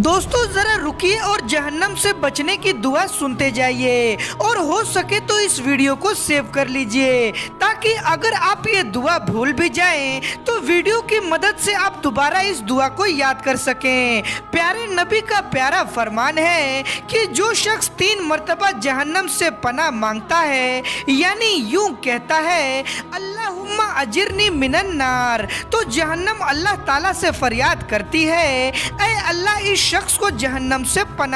दोस्तों जरा रुकिए और जहन्नम से बचने की दुआ सुनते जाइए और हो सके तो इस वीडियो को सेव कर लीजिए ताकि अगर आप ये दुआ भूल भी जाएं तो वीडियो की मदद से आप दोबारा इस दुआ को याद कर सकें। प्यारे नबी का प्यारा फरमान है कि जो शख्स 3 मर्तबा जहन्नम से पनाह मांगता है यानी यूं कहता है अल्लाहुम्मा अजिरनी मिनन नार, तो जहन्नम अल्लाह ताला से फरियाद करती है ऐ अल्लाह इस शख्स को जहन्नम से पनाह